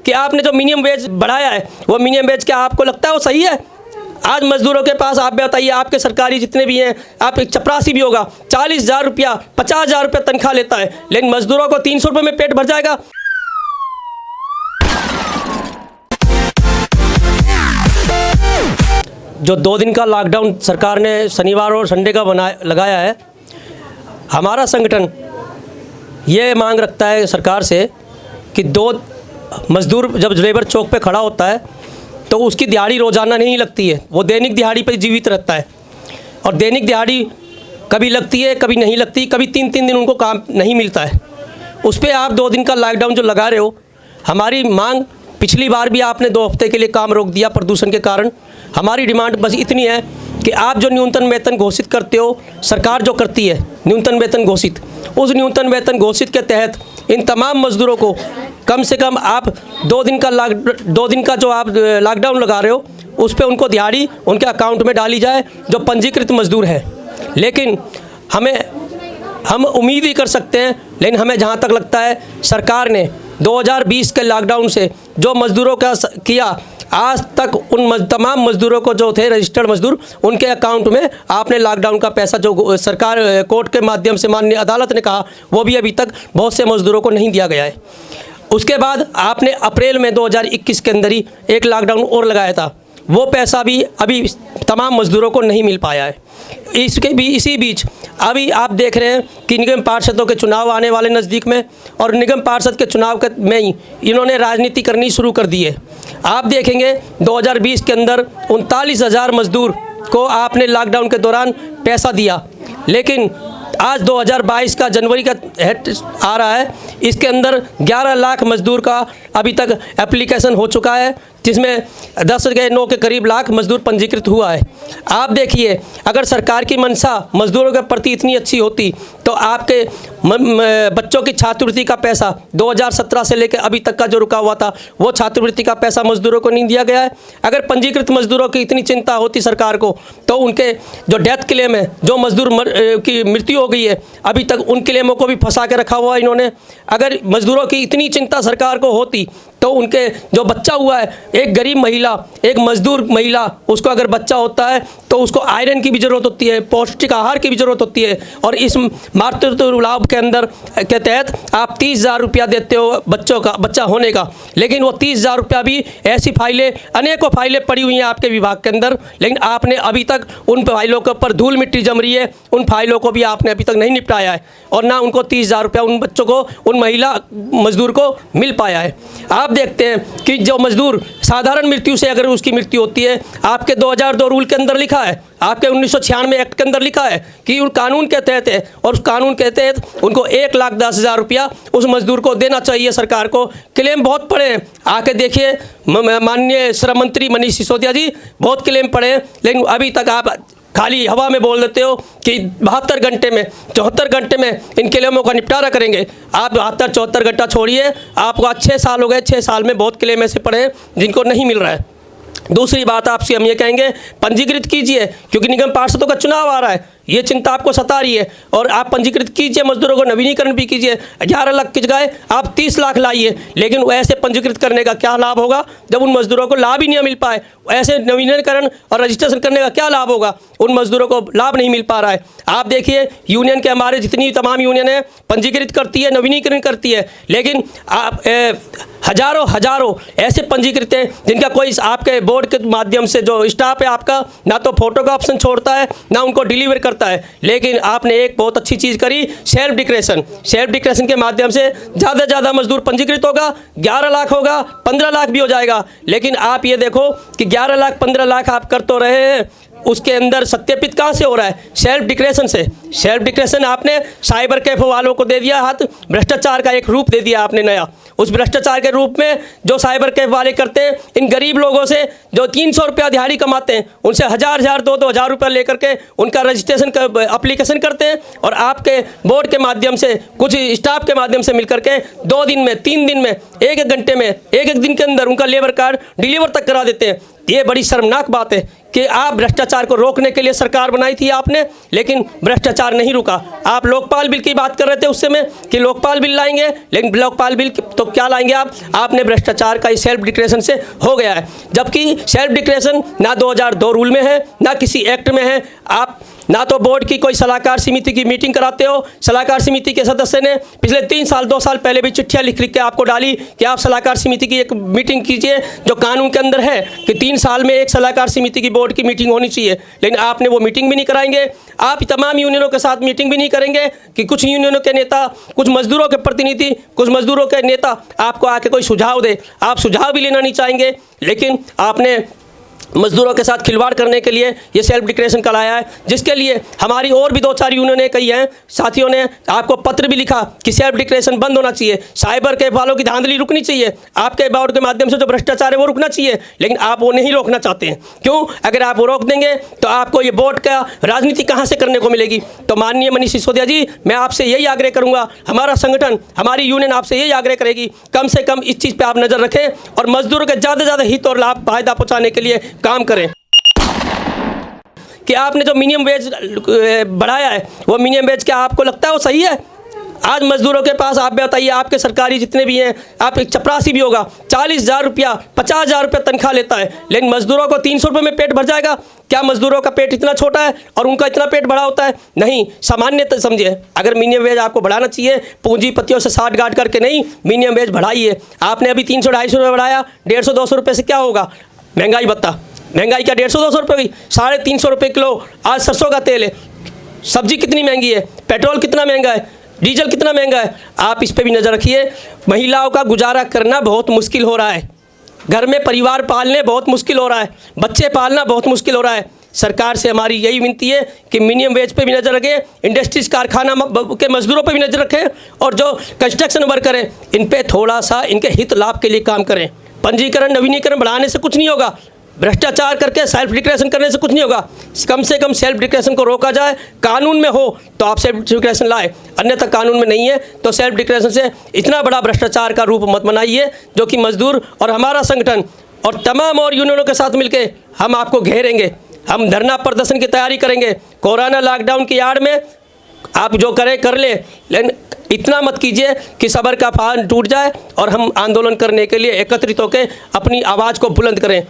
कि आपने जो मिनिमम वेज बढ़ाया है वो मिनिमम वेज क्या आपको लगता है वो सही है? आज मजदूरों के पास आप बताइए, आपके सरकारी जितने भी हैं, आप एक चपरासी भी होगा 40,000 रुपया 50,000 रुपया तनख्वाह लेता है, लेकिन मजदूरों को 300 रुपये में पेट भर जाएगा। जो 2 दिन का लॉकडाउन सरकार ने शनिवार और संडे का लगाया है, हमारा संगठन ये मांग रखता है सरकार से कि 2 मजदूर जब लेबर चौक पे खड़ा होता है तो उसकी दिहाड़ी रोज़ाना नहीं लगती है, वो दैनिक दिहाड़ी पर जीवित रहता है। और दैनिक दिहाड़ी कभी लगती है कभी नहीं लगती, कभी 3-3 दिन उनको काम नहीं मिलता है। उस पर आप 2 दिन का लॉकडाउन जो लगा रहे हो, हमारी मांग, पिछली बार भी आपने 2 हफ्ते के लिए काम रोक दिया प्रदूषण के कारण। हमारी डिमांड बस इतनी है कि आप जो न्यूनतम वेतन घोषित करते हो, सरकार जो करती है न्यूनतम वेतन घोषित, उस न्यूनतम वेतन घोषित के तहत इन तमाम मजदूरों को कम से कम आप 2 दिन का जो आप लॉकडाउन लगा रहे हो उस पर उनको दिहाड़ी उनके अकाउंट में डाली जाए जो पंजीकृत मजदूर हैं। लेकिन हम उम्मीद ही कर सकते हैं, लेकिन हमें जहाँ तक लगता है सरकार ने 2020 के लॉकडाउन से जो मजदूरों का किया, आज तक उन तमाम मजदूरों को जो थे रजिस्टर्ड मजदूर, उनके अकाउंट में आपने लॉकडाउन का पैसा जो सरकार कोर्ट के माध्यम से माननीय अदालत ने कहा, वो भी अभी तक बहुत से मजदूरों को नहीं दिया गया है। उसके बाद आपने अप्रैल में 2021 के अंदर ही एक लॉकडाउन और लगाया था, वो पैसा भी अभी तमाम मजदूरों को नहीं मिल पाया है। इसी बीच अभी आप देख रहे हैं कि निगम पार्षदों के चुनाव आने वाले नज़दीक में, और निगम पार्षद के चुनाव में ही इन्होंने राजनीति करनी शुरू कर दी है। आप देखेंगे 2020 के अंदर 39,000 मजदूर को आपने लॉकडाउन के दौरान पैसा दिया, लेकिन आज 2022 का जनवरी का हेड आ रहा है, इसके अंदर 11 लाख मजदूर का अभी तक एप्लीकेशन हो चुका है, जिसमें 10.9 के करीब लाख मजदूर पंजीकृत हुआ है। आप देखिए, अगर सरकार की मंशा मजदूरों के प्रति इतनी अच्छी होती तो आपके बच्चों की छात्रवृत्ति का पैसा 2017 से लेकर अभी तक का जो रुका हुआ था, वो छात्रवृत्ति का पैसा मजदूरों को नहीं दिया गया है। अगर पंजीकृत मजदूरों की इतनी चिंता होती सरकार को, तो उनके जो डेथ क्लेम है, जो मजदूर की मृत्यु हो गई है, अभी तक उन क्लेमों को भी फंसा के रखा हुआ है इन्होंने। अगर मजदूरों की इतनी चिंता सरकार को होती तो उनके जो बच्चा हुआ है, एक गरीब महिला, एक मजदूर महिला, उसको अगर बच्चा होता है तो उसको आयरन की भी ज़रूरत होती है, पौष्टिक आहार की भी ज़रूरत होती है। और इस मातृत्व लाभ के अंदर के तहत आप 30,000 रुपया देते हो बच्चा होने का, लेकिन वो 30,000 रुपया भी ऐसी फाइलें, अनेकों फाइलें पड़ी हुई हैं आपके विभाग के अंदर, लेकिन आपने अभी तक उन फाइलों के ऊपर धूल मिट्टी जम रही है, उन फाइलों को भी आपने अभी तक नहीं निपटाया है, और ना उनको 30,000 रुपया उन बच्चों को, उन महिला मजदूर को मिल पाया है। आप देखते हैं कि जो मजदूर साधारण मृत्यु से अगर उसकी मृत्यु होती है, आपके 2002 रूल के अंदर लिखा है, आपके 1996 एक्ट के अंदर लिखा है कि उन कानून के तहत है, और उस कानून के तहत उनको 1,10,000 रुपया उस मजदूर को देना चाहिए सरकार को। क्लेम बहुत पड़े हैं, आके देखिए माननीय श्रम मंत्री मनीष सिसोदिया जी, बहुत क्लेम पड़े हैं, लेकिन अभी तक आप खाली हवा में बोल देते हो कि 72 घंटे में 74 घंटे में इन क्लेमों का निपटारा करेंगे। आप 72-74 घंटा छोड़िए, आपको आज 6 साल हो गए, 6 साल में बहुत क्लेम ऐसे पड़े हैं जिनको नहीं मिल रहा है। दूसरी बात आपसे हम ये कहेंगे, पंजीकृत कीजिए, क्योंकि निगम पार्षदों का चुनाव आ रहा है, ये चिंता आपको सता रही है, और आप पंजीकृत कीजिए, मजदूरों को नवीनीकरण भी कीजिए। 11 लाख की जगह आप 30 लाख लाइए, लेकिन ऐसे पंजीकृत करने का क्या लाभ होगा जब उन मजदूरों को लाभ ही नहीं मिल पाए? ऐसे नवीनीकरण और रजिस्ट्रेशन करने का क्या लाभ होगा? उन मजदूरों को लाभ नहीं मिल पा रहा है। आप देखिए, यूनियन के हमारे जितनी तमाम यूनियन है पंजीकृत करती है, नवीनीकरण करती है, लेकिन आप हजारों ऐसे पंजीकृत हैं जिनका कोई आपके बोर्ड के माध्यम से जो स्टाफ है आपका, ना तो फोटो का ऑप्शन छोड़ता है, ना उनको डिलीवर करता है। लेकिन आपने एक बहुत अच्छी चीज़ करी, सेल्फ डिक्लेरेशन के माध्यम से ज़्यादा से ज़्यादा मजदूर पंजीकृत होगा, 11 लाख होगा, 15 लाख भी हो जाएगा। लेकिन आप ये देखो कि 11 लाख 15 लाख आप कर तो रहे हैं, उसके अंदर सत्यापित कहाँ से हो रहा है? सेल्फ डिक्लेरेशन से। सेल्फ डिक्लेरेशन आपने साइबर कैफे वालों को दे दिया हाथ, भ्रष्टाचार का एक रूप दे दिया आपने नया। उस भ्रष्टाचार के रूप में जो साइबर कैफ वाले करते हैं, इन गरीब लोगों से जो 300 रुपया दिहाड़ी कमाते हैं, उनसे 1,000 2,000 2,000 रुपया लेकर के उनका रजिस्ट्रेशन का एप्लीकेशन करते हैं, और आपके बोर्ड के माध्यम से, कुछ स्टाफ के माध्यम से मिलकर के 2 दिन में 3 दिन में एक एक घंटे में, एक एक दिन के अंदर उनका लेबर कार्ड डिलीवर तक करा देते हैं। ये बड़ी शर्मनाक बात है कि आप भ्रष्टाचार को रोकने के लिए सरकार बनाई थी आपने, लेकिन भ्रष्टाचार नहीं रुका। आप लोकपाल बिल की बात कर रहे थे उस समय कि लोकपाल बिल लाएंगे, लेकिन लोकपाल बिल तो क्या लाएंगे आपने भ्रष्टाचार का सेल्फ डिक्लेरेशन से हो गया है। जबकि सेल्फ डिक्लेरेशन ना 2002 रूल में है, ना किसी एक्ट में है। आप ना तो बोर्ड की कोई सलाहकार समिति की मीटिंग कराते हो। सलाहकार समिति के सदस्य ने पिछले 3 साल 2 साल पहले भी चिट्ठियाँ लिख के आपको डाली कि आप सलाहकार समिति की एक मीटिंग कीजिए, जो कानून के अंदर है कि 3 साल में एक सलाहकार समिति की बोर्ड की मीटिंग होनी चाहिए। लेकिन आपने वो मीटिंग भी नहीं कराएंगे। आप तमाम यूनियनों के साथ मीटिंग भी नहीं करेंगे कि कुछ यूनियनों के नेता, कुछ मजदूरों के प्रतिनिधि, कुछ मजदूरों के नेता आपको आके कोई सुझाव दे। आप सुझाव भी लेना नहीं चाहेंगे, लेकिन आपने मजदूरों के साथ खिलवाड़ करने के लिए ये सेल्फ डिक्लेरेशन कराया है, जिसके लिए हमारी और भी 2-4 यूनियनें कही हैं, साथियों ने आपको पत्र भी लिखा कि सेल्फ डिक्लेरेशन बंद होना चाहिए। साइबर के वालों की धांधली रुकनी चाहिए। आपके बोर्ड के माध्यम से जो भ्रष्टाचार है वो रुकना चाहिए, लेकिन आप वो नहीं रोकना चाहते हैं। क्यों? अगर आप वो रोक देंगे तो आपको ये बोर्ड का राजनीति कहाँ से करने को मिलेगी। तो माननीय मनीष सिसोदिया जी, मैं आपसे यही आग्रह करूँगा, हमारा संगठन, हमारी यूनियन आपसे यही आग्रह करेगी, कम से कम इस चीज़ पर आप नज़र रखें और मजदूरों के ज़्यादा से ज़्यादा हित और लाभ फायदा पहुँचाने के लिए काम करें। कि आपने जो मिनिमम वेज बढ़ाया है, वो मिनिमम वेज क्या आपको लगता है वो सही है? आज मजदूरों के पास आप बताइए, आपके सरकारी जितने भी हैं, आप एक चपरासी भी होगा 40,000 रुपया 50,000 रुपया तनख्वाह लेता है, लेकिन मजदूरों को 300 रुपये में पेट भर जाएगा? क्या मजदूरों का पेट इतना छोटा है और उनका इतना पेट बड़ा होता है? नहीं, सामान्य समझिए। अगर मिनिमम वेज आपको बढ़ाना चाहिए, पूंजीपतियों से साठ गांठ करके नहीं, मिनिमम वेज बढ़ाइए। आपने अभी 300-250 रुपये बढ़ाया, 150-200 रुपये से क्या होगा? महंगाई भत्ता, महंगाई क्या 150-200 रुपये हुई? 350 रुपये किलो आज सरसों का तेल है। सब्जी कितनी महंगी है, पेट्रोल कितना महंगा है, डीजल कितना महंगा है। आप इस पे भी नज़र रखिए। महिलाओं का गुजारा करना बहुत मुश्किल हो रहा है, घर में परिवार पालने बहुत मुश्किल हो रहा है, बच्चे पालना बहुत मुश्किल हो रहा है। सरकार से हमारी यही विनती है कि मिनिमम वेज पे भी नज़र रखें, इंडस्ट्रीज कारखाना के मजदूरों पे भी नज़र रखें, और जो कंस्ट्रक्शन वर्कर हैं इन पे थोड़ा सा इनके हित लाभ के लिए काम करें। पंजीकरण नवीनीकरण बढ़ाने से कुछ नहीं होगा, भ्रष्टाचार करके सेल्फ डिक्लेरेशन करने से कुछ नहीं होगा। कम से कम सेल्फ डिक्लेरेशन को रोका जाए। कानून में हो तो आप सेल्फ डिक्लेरेशन लाए, अन्यथा कानून में नहीं है तो सेल्फ डिक्लेरेशन से इतना बड़ा भ्रष्टाचार का रूप मत बनाइए, जो कि मजदूर और हमारा संगठन और तमाम और यूनियनों के साथ मिलकर हम आपको घेरेंगे। हम धरना प्रदर्शन की तैयारी करेंगे। कोरोना लॉकडाउन की आड़ में आप जो करें कर ले, लेकिन इतना मत कीजिए कि सबर का फान टूट जाए और हम आंदोलन करने के लिए एकत्रित होकर अपनी आवाज़ को बुलंद करें।